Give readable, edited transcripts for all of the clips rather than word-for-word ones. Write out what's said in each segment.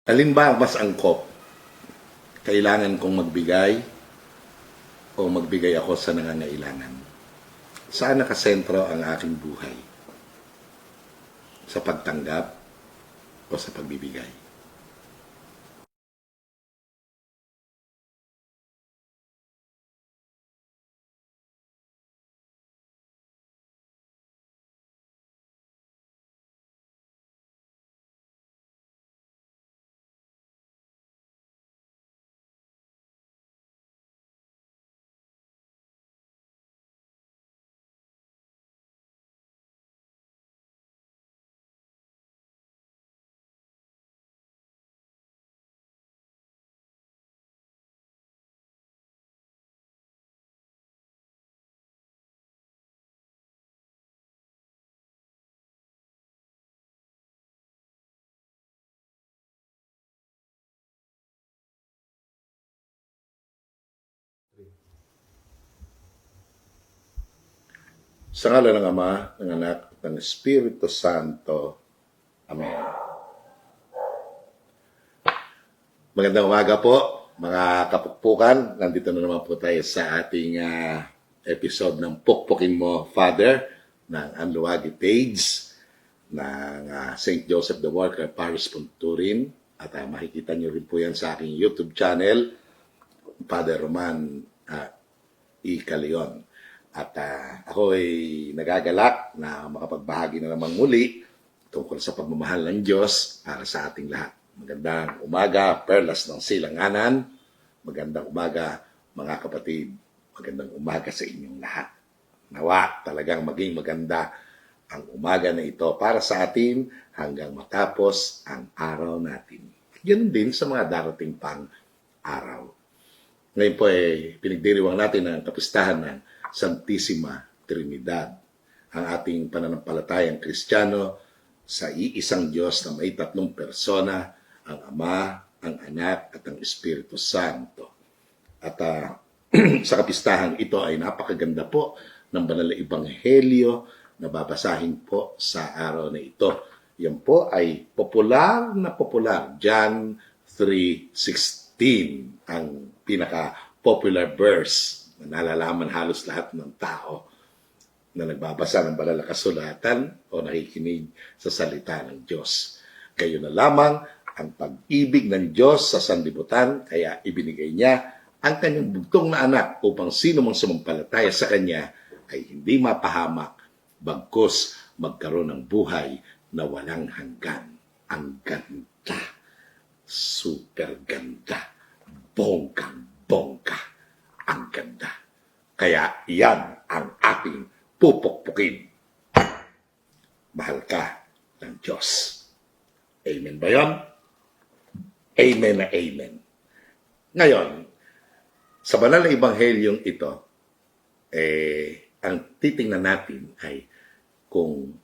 Alin ba ang mas angkop? Kailangan kong magbigay o magbigay ako sa nangangailangan? Saan nakasentro ang aking buhay? Sa pagtanggap o sa pagbibigay? Sa ngala ng Ama, ng Anak, at ng Espiritu Santo. Amen. Magandang umaga po, mga kapukpukan. Nandito na naman po tayo sa ating episode ng Pukpukin Mo, Father, ng Anluwagi page ng St. Joseph the Worker, Paris Punturin. At makikita nyo rin po yan sa aking YouTube channel, Father Roman E. Caleon. At ako ay nagagalak na makapagbahagi na naman muli tungkol sa pagmamahal ng Diyos para sa ating lahat. Magandang umaga, perlas ng silanganan. Magandang umaga, mga kapatid. Magandang umaga sa inyong lahat. Nawa talagang maging maganda ang umaga na ito para sa atin hanggang matapos ang araw natin. Ganun din sa mga darating pang araw. Ngayon po pinagdiriwang natin ang kapistahan ng Santisima Trinidad, ang ating pananampalatayang Kristiyano sa iisang Diyos na may tatlong persona, ang Ama, ang Anak, at ang Espiritu Santo. At sa kapistahan ito ay napakaganda po ng banal na ebanghelyo na babasahin po sa araw na ito. Yan po ay popular na popular, John 3:16, ang pinaka-popular verse na nalalaman halos lahat ng tao na nagbabasa ng banal na kasulatan o nakikinig sa salita ng Diyos. Gayon na lamang ang pag-ibig ng Diyos sa sanlibutan, kaya ibinigay niya ang kanyang bugtong na anak upang sino mang sumampalataya sa kanya ay hindi mapahamak, bagkus magkaroon ng buhay na walang hanggan. Ang ganda, super ganda, bonggang-bongga, ang ganda. Kaya iyan ang ating pupukpukin. Mahal ka ng Diyos. Amen ba yun? Amen na amen. Ngayon, sa banal na ebanghelyong ito, ang titingnan natin ay kung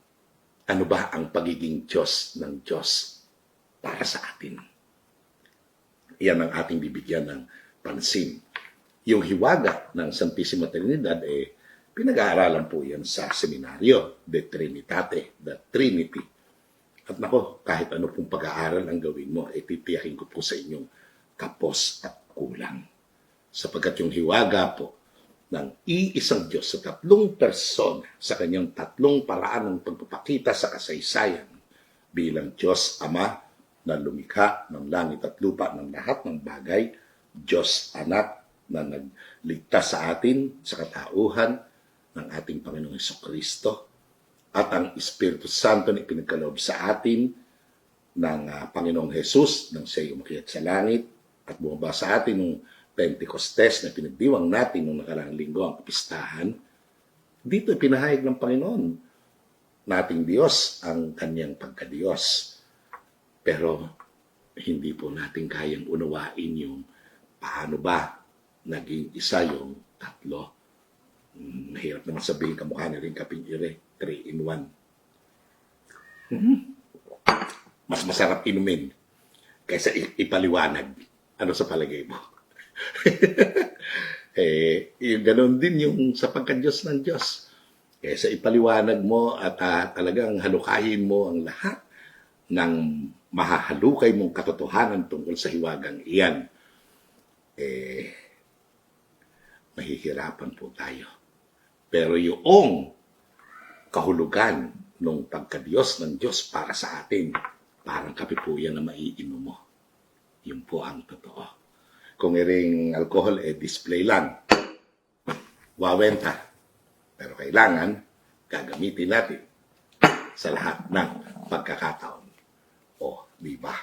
ano ba ang pagiging Diyos ng Diyos para sa atin. Iyan ang ating bibigyan ng pansin. Yung hiwaga ng Santisima Trinidad, pinag-aaralan po yan sa seminaryo, De Trinitate, the Trinity. At nako, kahit ano pong pag-aaral ang gawin mo, titiyakin ko po sa inyong kapos at kulang. Sapagkat yung hiwaga po ng iisang Diyos sa tatlong persona, sa kanyang tatlong paraan ng pagpapakita sa kasaysayan bilang Diyos Ama na lumikha ng langit at lupa ng lahat ng bagay, Diyos Anak na nagligtas sa atin sa katauhan ng ating Panginoong Jesucristo, at ang Espiritu Santo na ipinagkaloob sa atin ng Panginoong Jesus nang siya'y umakyat sa langit at bumaba sa atin nung Pentecostes na pinagdiwang natin nung nakaraang linggo ang kapistahan. Dito ipinahayag ng Panginoon nating Diyos ang kanyang pagkadiyos. Pero hindi po natin kayang unawain yung paano ba naging isa yung tatlo. Mahirap naman sabihin, kamukha na rin kaping-ire, 3-in-1. Mas masarap inumin kaysa ipaliwanag. Ano sa palagay mo? Yung ganun din yung sa pagka-Diyos ng Diyos. Kaysa ipaliwanag mo at talagang halukayin mo ang lahat ng mahahalukay mong katotohanan tungkol sa hiwagang iyan, mahihirapan po tayo. Pero yung kahulugan ng pagka-Diyos ng Diyos para sa atin, parang kape po yan na maiinom mo. Yun po ang totoo. Kung iring alcohol, display lang. Wawenta. Pero kailangan, gagamitin natin sa lahat ng pagkakataon. O, di ba?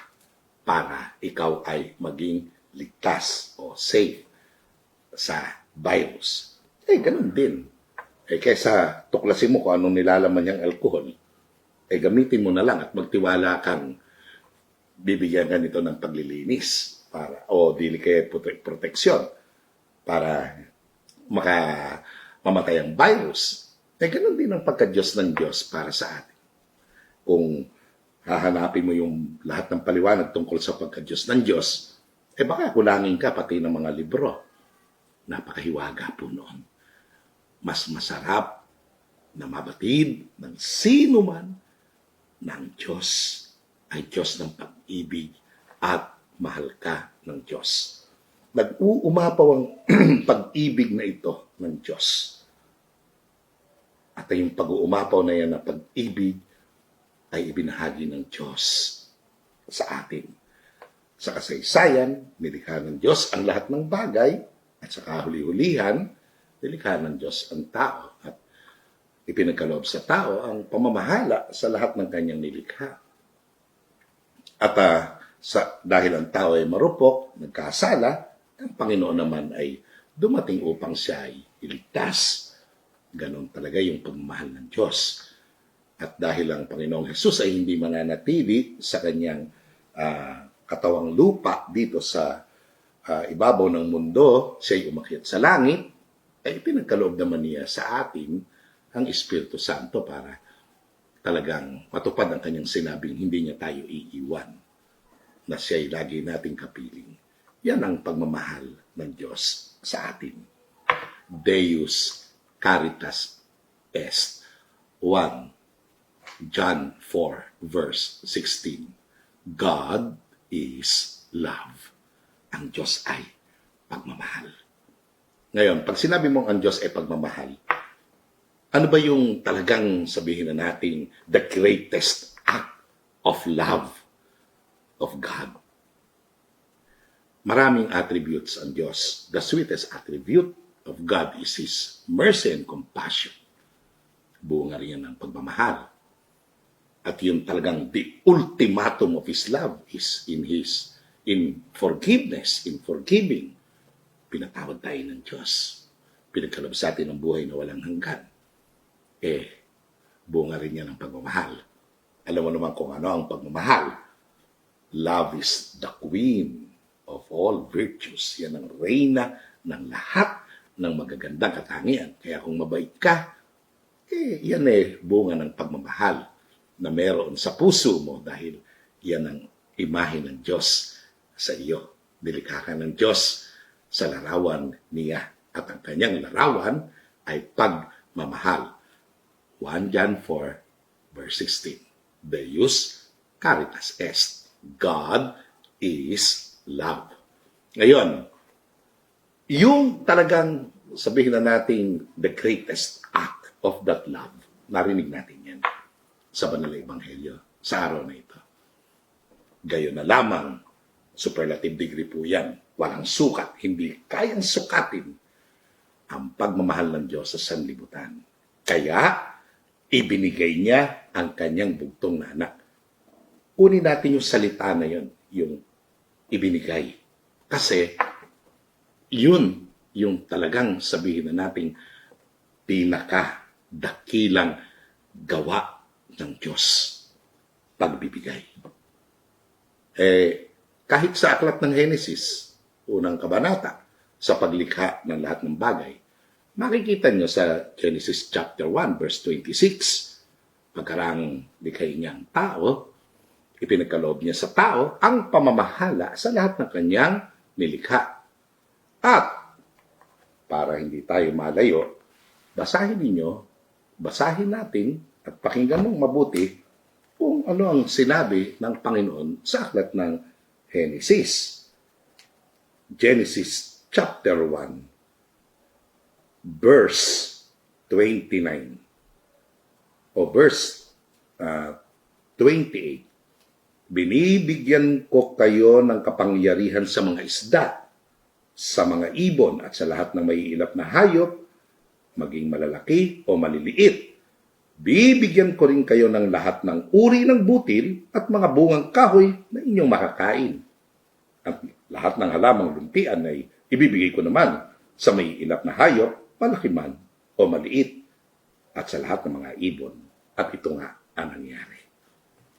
Para ikaw ay maging ligtas o safe sa virus. Ganun din. Kaysa tuklasin mo kung anong nilalaman niyang alcohol, gamitin mo na lang at magtiwala kang bibigyan ka nito ng paglilinis o dili kaya proteksyon para mamatay ang virus. Ganun din ang pagka-Diyos ng Diyos para sa atin. Kung hahanapin mo yung lahat ng paliwanag tungkol sa pagka-Diyos ng Diyos, baka kulangin ka pati ng mga libro. Napakahiwaga po noon. Mas masarap na mabatid ng sino man ng Diyos ay Diyos ng pag-ibig at mahal ka ng Diyos. Nag-uumapaw ang pag-ibig na ito ng Diyos. At yung pag-uumapaw na yan na pag-ibig ay ibinahagi ng Diyos sa atin. Sa kasaysayan, nilikha ng Diyos ang lahat ng bagay at sa kahuli-hulihan, nilikha ng Diyos ang tao at ipinagkaloob sa tao ang pamamahala sa lahat ng kanyang nilikha. At dahil ang tao ay marupok, nagkasala, ang Panginoon naman ay dumating upang siya ay iligtas. Ganon talaga yung pagmamahal ng Diyos. At dahil ang Panginoong Hesus ay hindi mananatili sa kanyang katawang lupa dito sa ibabaw ng mundo, siya ay umakyat sa langit, ay pinagkaloob naman niya sa atin ang Espiritu Santo para talagang matupad ang kanyang sinabing hindi niya tayo iiwan, na siya ay lagi nating kapiling. Yan ang pagmamahal ng Diyos sa atin. Deus Caritas Est. 1 John 4 verse 16. God is love. Ang Diyos ay pagmamahal. Ngayon, pag sinabi mong ang Diyos ay pagmamahal, ano ba yung talagang sabihin na natin the greatest act of love of God? Maraming attributes ang Diyos. The sweetest attribute of God is His mercy and compassion. Bunga rin ng pagmamahal. At yung talagang the ultimatum of His love is in forgiveness, in forgiving. Pinatawad tayo ng Diyos. Pinagkaloob sa atin ang buhay na walang hanggan. Bunga rin yan ng pagmamahal. Alam mo naman kung ano ang pagmamahal. Love is the queen of all virtues. Yan ang reyna ng lahat ng magagandang katangian. Kaya kung mabait ka, yan bunga ng pagmamahal na meron sa puso mo dahil yan ang imahe ng Diyos sa iyo. Nilikha ka ng Diyos sa larawan niya. At ang kanyang larawan ay pagmamahal. 1 John 4 verse 16. Deus Caritas Est. God is love. Ngayon, yung talagang sabihin na natin the greatest act of that love, narinig natin yan sa Banal na Ebanghelyo sa araw na ito. Gayon na lamang, superlative degree po yan. Walang sukat, hindi kayang sukatin ang pagmamahal ng Diyos sa sanlibutan. Kaya, ibinigay niya ang kanyang bugtong na anak. Kunin natin yung salita na yun, yung ibinigay. Kasi, yun yung talagang sabihin na natin pinaka-dakilang gawa ng Diyos. Pagbibigay. Kahit sa aklat ng Genesis, unang kabanata, sa paglikha ng lahat ng bagay, makikita nyo sa Genesis chapter 1, verse 26, pagkarang likhay niya ang tao, ipinagkaloob niya sa tao ang pamamahala sa lahat ng kanyang nilikha. At, para hindi tayo malayo, basahin natin, at pakinggan mong mabuti kung ano ang sinabi ng Panginoon sa aklat ng Genesis. Genesis chapter 1, verse 29 o verse 28. Binibigyan ko kayo ng kapangyarihan sa mga isda, sa mga ibon at sa lahat ng maiilap na hayop, maging malalaki o maliliit. Bibigyan ko rin kayo ng lahat ng uri ng butil at mga bungang kahoy na inyong makakain. At lahat ng halamang lumpian ay ibibigay ko naman sa maiilap na hayop, malaki man o maliit, at sa lahat ng mga ibon. At ito nga ang nangyari.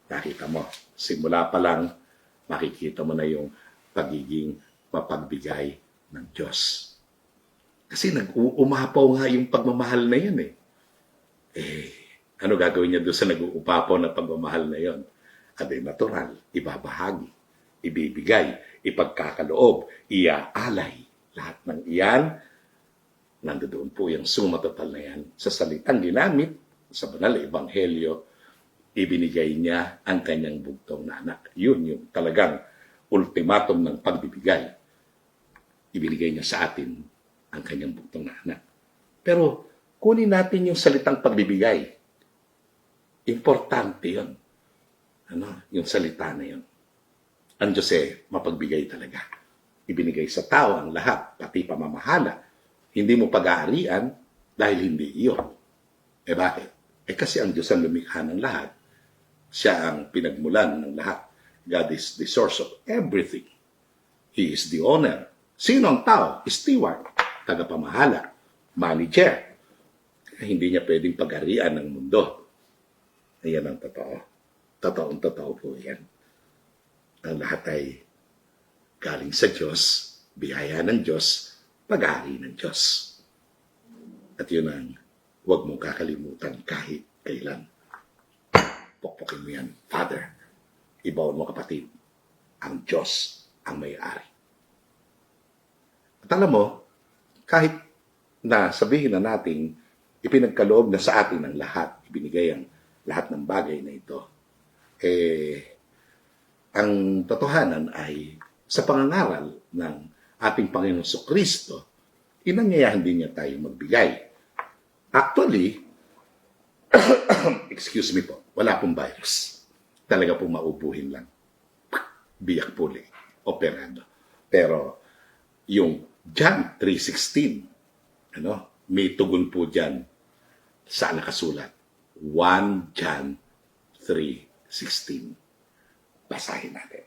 Nakita mo, simula pa lang, makikita mo na yung pagiging mapagbigay ng Diyos. Kasi nag-uumapaw nga yung pagmamahal na yan ano gagawin niya doon sa nag-uupapaw na pagmamahal na yon? Adi natural, ibabahagi, ibibigay, ipagkakaloob, iaalay. Lahat ng iyan, nandoon po yung sumatotal na yan sa salitang ginamit sa banal na ebanghelyo, ibinigay niya ang kanyang bugtong na anak. Yun yung talagang ultimatum ng pagbibigay. Ibinigay niya sa atin ang kanyang bugtong na anak. Pero kunin natin yung salitang pagbibigay. Importante yun. Yung salita na yun. Ang Diyos mapagbigay talaga. Ibinigay sa tao ang lahat, pati pamamahala. Hindi mo pag-aarian dahil hindi iyon. Bakit? Kasi ang Diyos ang lumikha ng lahat. Siya ang pinagmulan ng lahat. God is the source of everything. He is the owner. Sino ang tao? Steward, tagapamahala, manager. Hindi niya pwedeng pag-arian ng mundo. Ayan ang totoo. Totoong-totoo po yan. Ang lahat ay galing sa Diyos, biyaya ng Diyos, pag-ari ng Diyos. At yun ang huwag mong kakalimutan kahit kailan. Pokpokin mo yan. Father, ibawon mo kapatid, ang Diyos ang may-ari. At alam mo, kahit na sabihin na natin, ipinagkaloob na sa atin ang lahat, ibinigay ang lahat ng bagay na ito, ang totohanan ay sa pangangaral ng ating Panginoon Kristo, inanyayahan din niya tayo magbigay. Actually, excuse me po, wala pong virus. Talaga pong maubuhin lang. Biyak puli, operado. Pero yung John 3:16, may tugon po dyan sa nakasulat. 1 John 3:16. Basahin natin.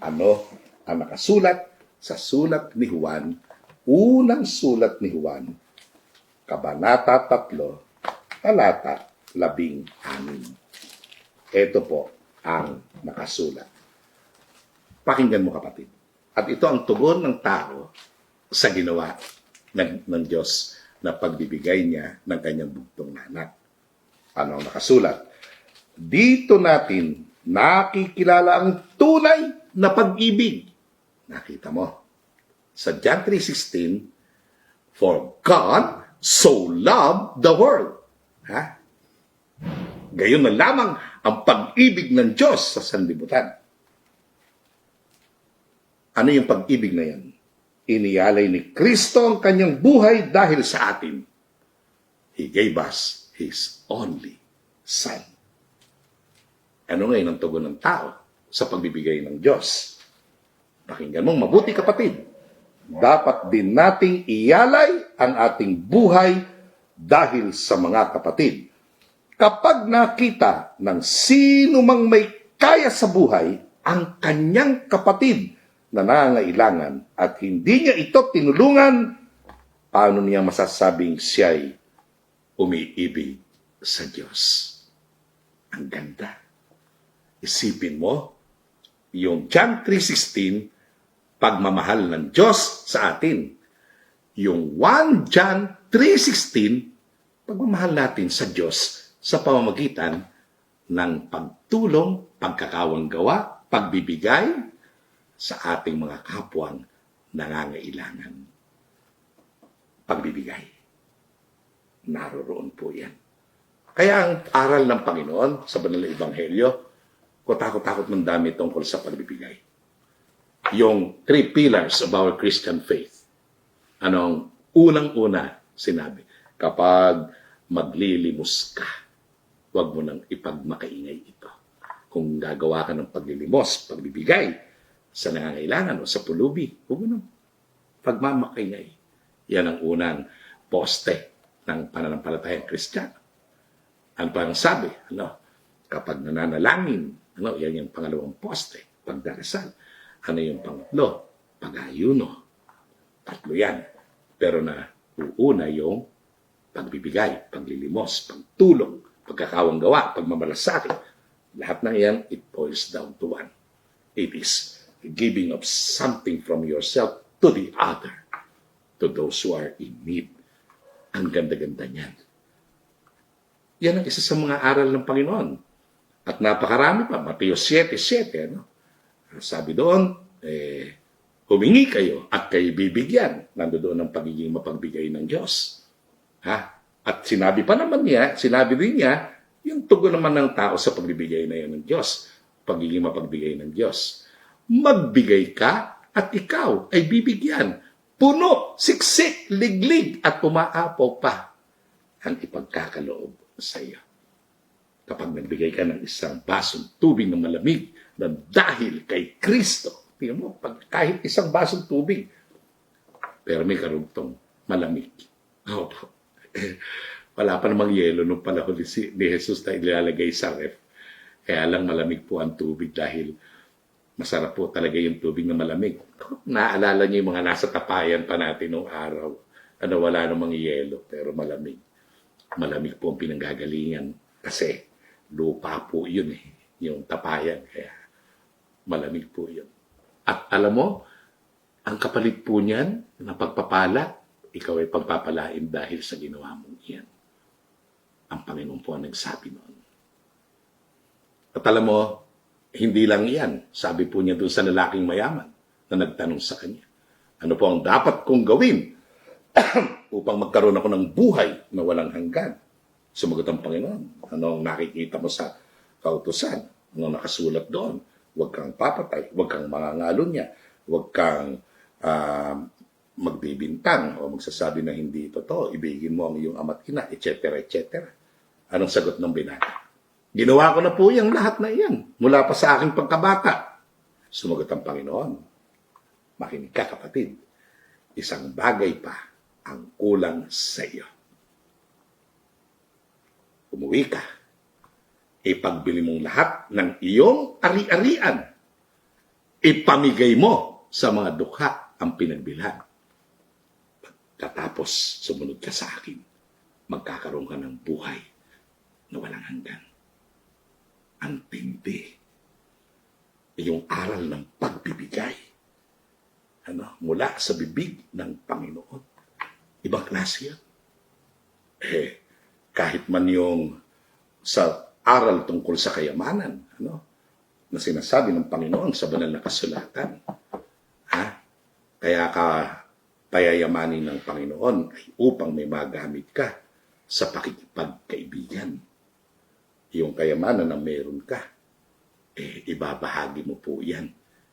Ano ang nakasulat sa sulat ni Juan, unang sulat ni Juan, Kabanata 3, talata 16. Ito po ang nakasulat. Pakinggan mo kapatid. At ito ang tugon ng tao sa ginawa ng Diyos na pagbibigay niya ng kanyang bugtong na anak. Ano ang nakasulat? Dito natin nakikilala ang tunay na pag-ibig. Nakita mo? Sa John 3:16, for God so loved the world. Gayon na lamang ang pag-ibig ng Diyos sa sanlibutan. Ano yung pag-ibig na yan? Inialay ni Kristo ang kanyang buhay dahil sa atin. He gave us His only Son. Ano ngayon ang tugon ng tao sa pagbibigay ng Diyos? Pakinggan mong mabuti kapatid. Dapat din nating ialay ang ating buhay dahil sa mga kapatid. Kapag nakita ng sino mang may kaya sa buhay ang kanyang kapatid na nangangailangan at hindi niya ito tinulungan, paano niya masasabing siya'y umiibig sa Diyos? Ang ganda. Isipin mo, yung John 3:16, pagmamahal ng Diyos sa atin. Yung 1 John 3:16, pagmamahal natin sa Diyos sa pamamagitan ng pagtulong, pagkakawanggawa, pagbibigay sa ating mga kapwang nangangailangan. Pagbibigay. Naroroon po yan. Kaya ang aral ng Panginoon sa banal na ebanghelyo, Takot-takot ng dami tungkol sa pagbibigay. Yung 3 pillars of our Christian faith. Anong unang-una sinabi? Kapag maglilimos ka, huwag mo nang ipagmakaingay ito. Kung gagawa ka ng paglilimos, pagbibigay sa nangangailangan o sa pulubi, huwag mo nang pagmamakaingay. Yan ang unang poste ng pananampalatayang Kristiyano. Ano pa ang sabi? Kapag nananalangin, yan yung pangalawang poste, pagdarasal. Ano yung pangatlo? Pag-ayuno. 3 yan. Pero uuna yung pagbibigay, paglilimos, pagtulong, pagkakawang gawa, pagmamalasakit. Lahat ng yan, it boils down to one. It is giving of something from yourself to the other, to those who are in need. Ang ganda-ganda niyan. Yan ang isa sa mga aral ng Panginoon. At napakarami pa. Mateo 7:7. Sabi doon, humingi kayo at kayo bibigyan. Nandoon ang pagiging mapagbigay ng Diyos. At sinabi din niya, yung tugon naman ng tao sa pagbibigay na yan ng Diyos. Pagiging mapagbigay ng Diyos. Magbigay ka at ikaw ay bibigyan. Puno, siksik, liglig at umaapaw pa ang ipagkakaloob sa iyo. Kapag nagbigay ka ng isang basong tubig na malamig na dahil kay Kristo, tingnan mo, kahit isang basong tubig, pero may karugtong malamig. Wala pa namang yelo nung panahon ni Jesus na ilalagay sa ref. Kaya lang malamig po ang tubig dahil masarap po talaga yung tubig na malamig. Naalala niyo yung mga nasa tapayan pa natin noong araw. Wala namang yelo, pero malamig. Malamig po ang pinanggagalingan kasi lupa po yun yung tapayan. Kaya malamig po yun. At alam mo, ang kapalit po niyan na pagpapala, ikaw ay pagpapalain dahil sa ginawa mong iyan. Ang Panginoon po ang nagsabi noon. At alam mo, hindi lang iyan. Sabi po niya doon sa lalaking mayaman na nagtanong sa kanya, ano po ang dapat kong gawin upang magkaroon ako ng buhay na walang hanggan? Sumagot ang Panginoon, anong nakikita mo sa kautusan? Anong nakasulat doon? Huwag kang papatay, huwag kang mangangalunya, huwag kang magbibintang o magsasabi na hindi totoo, ibigin mo ang iyong ama't ina, etc., etc. Anong sagot ng binata? Ginawa ko na po yung lahat na iyan, mula pa sa aking pagkabata. Sumagot ang Panginoon, makinig ka kapatid, isang bagay pa ang kulang sa iyo. Umuwi ka, ipagbili mong lahat ng iyong ari-arian, ipamigay mo sa mga dukha ang pinagbilhan. Pagkatapos sumunod ka sa akin, magkakaroon ka ng buhay na walang hanggan. Ang tindi, yung aral ng pagbibigay, mula sa bibig ng Panginoon. Ibang klase yan. Kahit man yung sa aral tungkol sa kayamanan, na sinasabi ng Panginoon sa banal na kasulatan, kaya ka payayamanin ng Panginoon ay upang may magamit ka sa pakikipagkaibigan. Yung kayamanan na meron ka, ibabahagi mo po yan.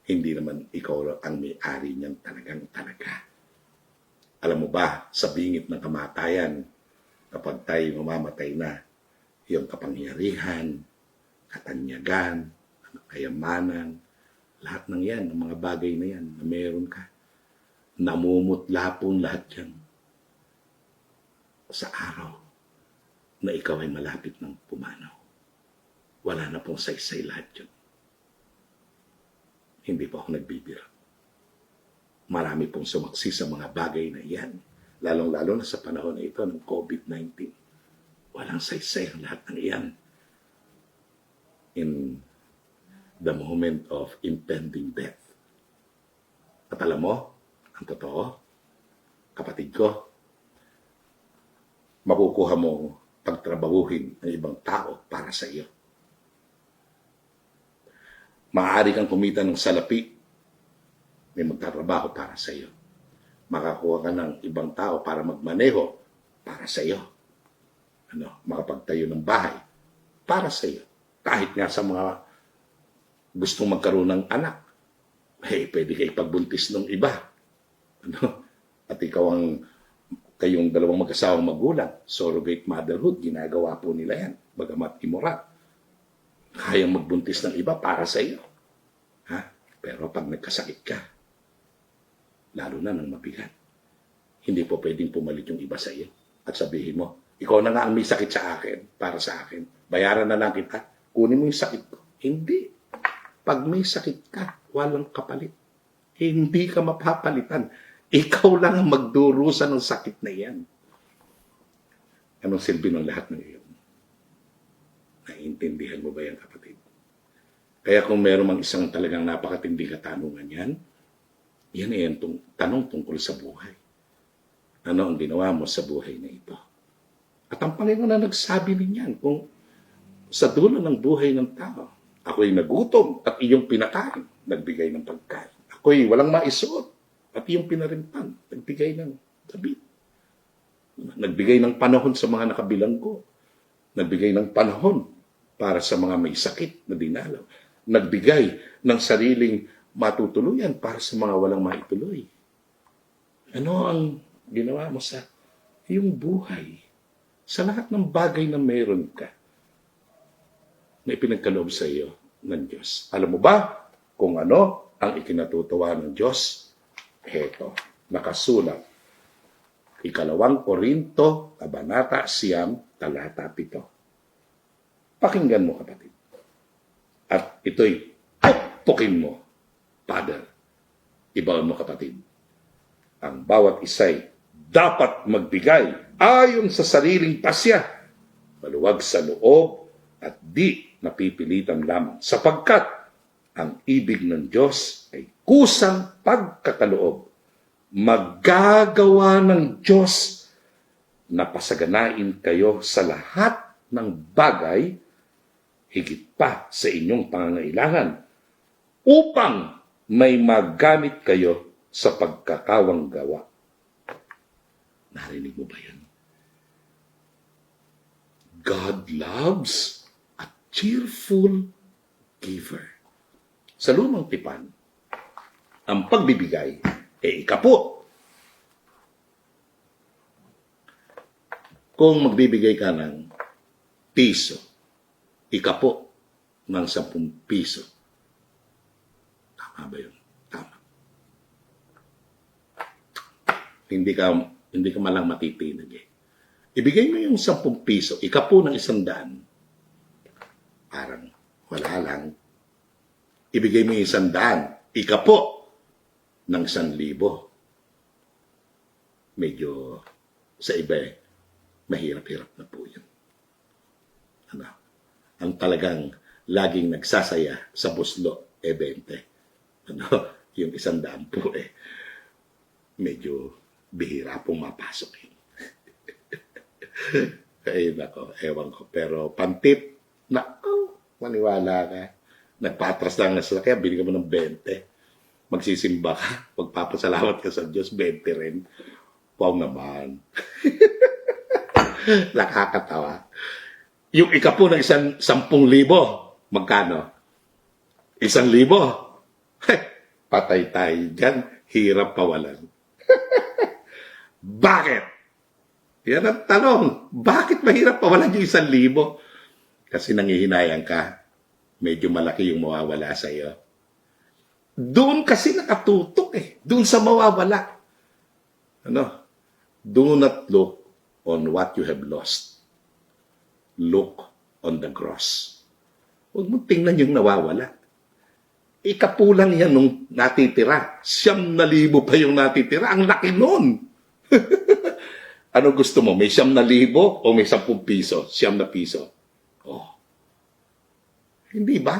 Hindi naman ikaw ang may-ari niyang talaga. Alam mo ba, sa bingit ng kamatayan, kapag tayo mamamatay na, yung kapangyarihan, katanyagan, kayamanan, lahat ng yan, ng mga bagay na yan, na meron ka, namumutla pong lahat yan sa araw na ikaw ay malapit ng pumanaw. Wala na pong saysay lahat yun. Hindi po ako nagbibiro. Marami pong sumaksi sa mga bagay na yan. Lalong-lalo na sa panahon na ito ng COVID-19. Walang saysay ang lahat ng iyan. In the moment of impending death. At alam mo, ang totoo, kapatid ko, makukuha mo pagtrabahuhin ng ibang tao para sa iyo. Maaari kang kumita ng salapi, may magtatrabaho para sa iyo. Makakuha ka ng ibang tao para magmaneho para sa iyo. Makapagtayo ng bahay para sa iyo. Kahit nga sa mga gustong magkaroon ng anak, pwede ka ipagbuntis ng iba. Ano? At kayong dalawang mag-asawang magulang, surrogate motherhood, ginagawa po nila yan, bagamat immoral. Kayang magbuntis ng iba para sa iyo. Pero pag nagkasakit ka, lalo na ng mabigat, hindi po pwedeng pumalit yung iba sa iyo at sabihin mo, ikaw na nga ang may sakit sa akin, para sa akin. Bayaran na lang kita, kunin mo yung sakit ko. Hindi. Pag may sakit ka, walang kapalit. Hindi ka mapapalitan. Ikaw lang ang magdurusa ng sakit na yan. Anong silbi ng lahat ng iyon? Naiintindihan mo ba yan, kapatid? Kaya kung meron mang isang talagang napakatindi katanungan yan, yan ay ang tanong tungkol sa buhay. Ano ang ginawa mo sa buhay na ito? At ang Panginoon na nagsabi ninyan kung sa dulo ng buhay ng tao, ako'y nagutom at iyong pinakain, nagbigay ng pagkain. Ako'y walang maisuot at iyong pinarimpan, nagbigay ng damit. Nagbigay ng panahon sa mga nakabilanggo. Nagbigay ng panahon para sa mga may sakit na dinalaw. Nagbigay ng sariling matutuluyan para sa mga walang maituloy. Ano ang ginawa mo sa iyong buhay? Sa lahat ng bagay na meron ka na ipinagkaloob sa iyo ng Diyos. Alam mo ba kung ano ang ikinatutuwa ng Diyos? Heto, nakasulat. 2 Korinto, Kabanata 9, talata 7. Pakinggan mo, kapatid. At ito'y pukpukin mo, Father. Ibaon mo, kapatid. Ang bawat isa'y dapat magbigay ayon sa sariling pasya, maluwag sa loob at di napipilitan lamang, sapagkat ang ibig ng Diyos ay kusang pagkakaloob. Maggagawa ng Diyos na pasaganain kayo sa lahat ng bagay, higit pa sa inyong pangangailangan, upang may magamit kayo sa pagkakawang gawa. Narinig mo ba yan? God loves a cheerful giver. Sa lumang tipan, ang pagbibigay ikapo. Kung magbibigay ka ng piso, ikapo ng 10 piso. Tama ba yun? Tama. Hindi ka malang matitinag eh. Ibigay mo yung 10 piso, ikapo ng 100. Parang wala lang. Ibigay mo yung 100, ikapo ng 1,000. Medyo sa iba mahirap-hirap na po yun. Ano? Ang talagang laging nagsasaya sa buslo, 20. Ano? Yung 100 po medyo bihira pong mapasok nako, ewan ko. Pero pantip, maniwala ka. Nagpatras lang na sasakyan, bili ka mo ng 20. Magsisimba ka, magpapasalamat ka sa Diyos, 20 rin. Wow naman. Nakakatawa. Yung ikapo ng 10,000, magkano? 1,000. Patay tayo dyan, hirap pawalan. Bakit? Yan ang tanong. Bakit mahirap pawalan yung 1,000? Kasi nangihinayang ka, medyo malaki yung mawawala sa iyo. Doon kasi nakatutok doon sa mawawala. Ano? Do not look on what you have lost. Look on the cross. Huwag mo tingnan yung nawawala. Ikapulang yan nung natitira. 9,000 pa yung natitira. Ang laki nun. Ano gusto mo? May 9,000 o may 10 piso? 9 piso. Hindi ba?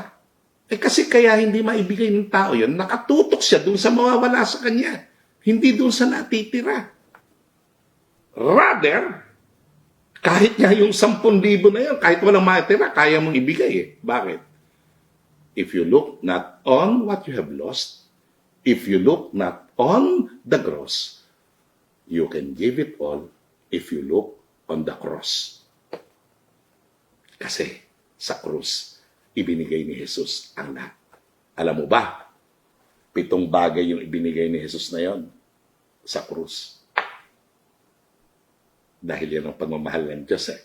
Kasi kaya hindi maibigay ng tao yun, nakatutok siya doon sa mawawala sa kanya. Hindi doon sa natitira. Rather, kahit nga yung 10,000 na yun, kahit walang matira, kaya mong ibigay Bakit? If you look not on what you have lost, if you look not on the cross, you can give it all if you look on the cross. Kasi sa krus, ibinigay ni Jesus ang lahat. Alam mo ba, 7 bagay yung ibinigay ni Jesus na yon sa krus. Dahil yan ang pagmamahal ng Diyos eh.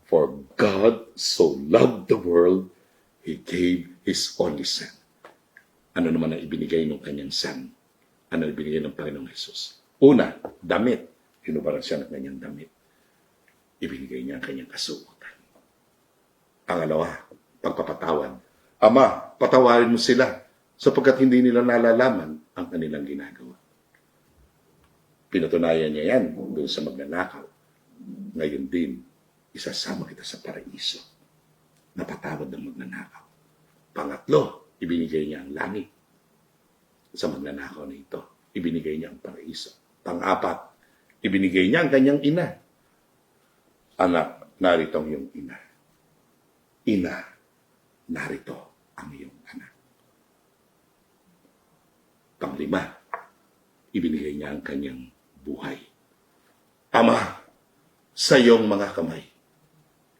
For God so loved the world, He gave His only Son. Ano naman ang ibinigay ng kanyang Son? Ano ang ibinigay ng Panginoong Jesus? Una, damit. Hinubaran siya ng kanyang damit. Ibinigay niya ang kanyang kasuotan. Pangalawa, pagpapatawad. Ama, patawarin mo sila sapagkat hindi nila nalalaman ang kanilang ginagawa. Pinatunayan niya yan doon sa magnanakaw. Ngayon din, isasama kita sa paraiso. Napatawad ng magnanakaw. Pangatlo, ibinigay niya ang langit sa magnanakaw na ito. Ibinigay niya ang paraiso. Pang-apat, ibinigay niya ang kanyang ina. Anak, narito ang iyong ina. Ina, narito ang iyong anak. Panglima, ibinigay niya ang kanyang buhay. Ama, sa iyong mga kamay,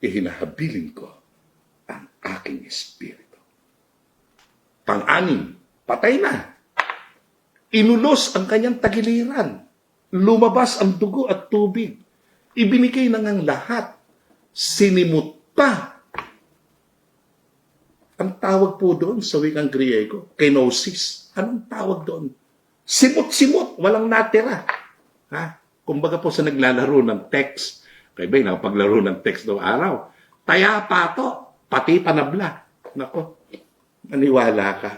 ihinahabilin ko ang aking espiritu. Pang-anim, patay na. Inulos ang kanyang tagiliran. Lumabas ang dugo at tubig. Ibinigay na ngang lahat. Sinimut pa. Ang tawag po doon sa wikang Griego, kenosis. Anong tawag doon? Simut-simut, walang natira. Ha? Kumbaga po sa naglalaro ng text, kaya ba'y nakapaglaro ng text noong araw, taya pato, pati panabla. Nako, maniwala ka.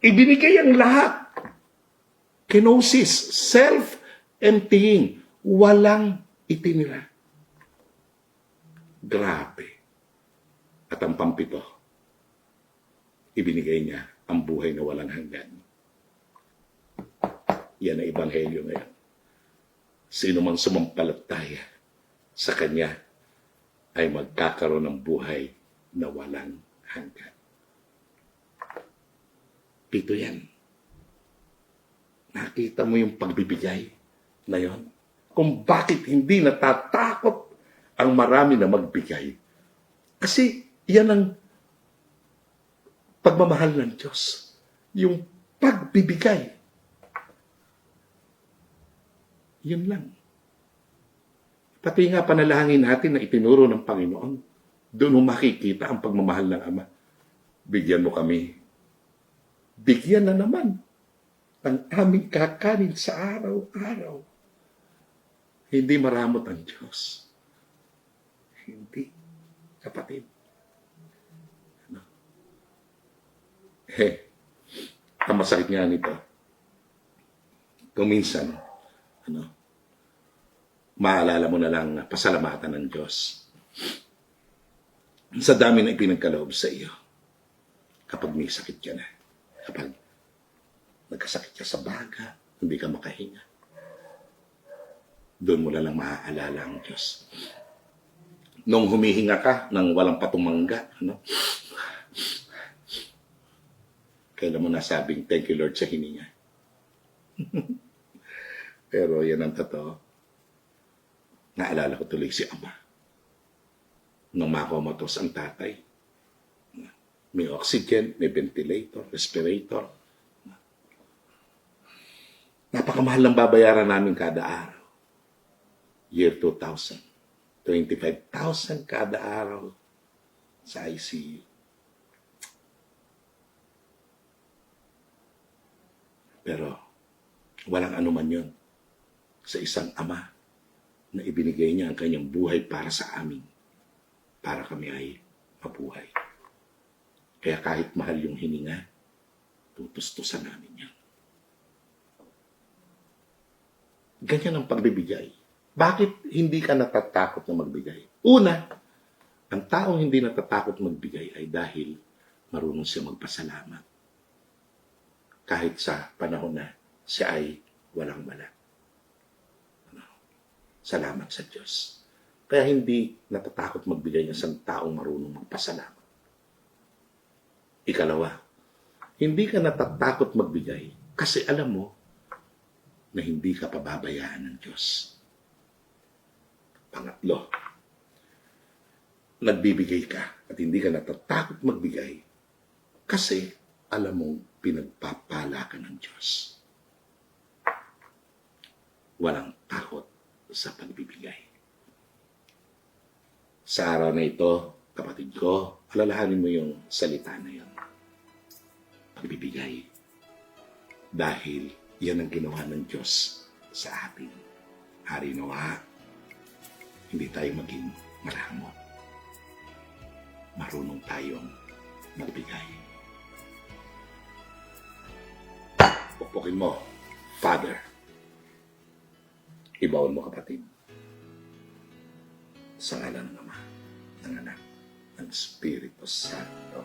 Ibinigay ang lahat. Kenosis, self-emptying, walang itinira. Grabe. At ang pampito, ibinigay niya ang buhay na walang hanggan. Yan ang ebanghelyo ngayon. Sino mang sumampalataya sa Kanya ay magkakaroon ng buhay na walang hanggan. Pito yan. Nakita mo yung pagbibigay na yon? Kung bakit hindi natatakot ang marami na magbigay. Kasi yan ang pagmamahal ng Diyos. Yung pagbibigay. Yun lang. Pati nga panalangin natin na itinuro ng Panginoon, doon mo makikita ang pagmamahal ng Ama. Bigyan mo kami. Bigyan na naman ang aming kakanin sa araw-araw. Hindi maramot ang Diyos. Hindi. Kapatid. Ano? Ang masakit nga nito. Kung minsan, maalala mo na lang na pasalamatan ng Diyos sa dami na ipinagkaloob sa iyo kapag may sakit ka na, kapag nagkasakit ka sa baga, hindi ka makahinga, doon mo na lang maaalala ang Diyos. Nung humihinga ka nang walang patumangga, kailan mo nasabing thank you Lord sa hininga. Pero yan ang totoo. Naalala ko tuloy si Ama. Nung makomatos ang tatay, may oxygen, may ventilator, respirator. Napakamahal ng babayaran namin kada araw. Year 2000. 25,000 kada araw sa ICU. Pero walang anuman yun sa isang ama na ibinigay niya ang kanyang buhay para sa amin, para kami ay mabuhay. Kaya kahit mahal yung hininga, tutustusan namin yan. Ganyan ang pagbibigay. Bakit hindi ka natatakot na magbigay? Una, ang taong hindi natatakot magbigay ay dahil marunong siya magpasalamat. Kahit sa panahon na siya ay walang-wala. Salamat sa Diyos. Kaya hindi natatakot magbigay ng isang taong marunong magpasalamat. Ikalawa, hindi ka natatakot magbigay kasi alam mo na hindi ka pababayaan ng Diyos. Pangatlo, nagbibigay ka at hindi ka natatakot magbigay Kasi alam mong pinagpapala ka ng Diyos. Walang takot sa pagbibigay. Sa araw na ito, kapatid ko, alalahanin mo yung salita na yun. Pagbibigay. Dahil yan ang ginawa ng Diyos sa atin. Hari nawa, hindi tayo maging malamot. Marunong tayong magbigay. Pupukin mo, Father. Ibaon mo, kapatid. Sa ngalan ng Ama, ng Anak, ng Espiritu Santo.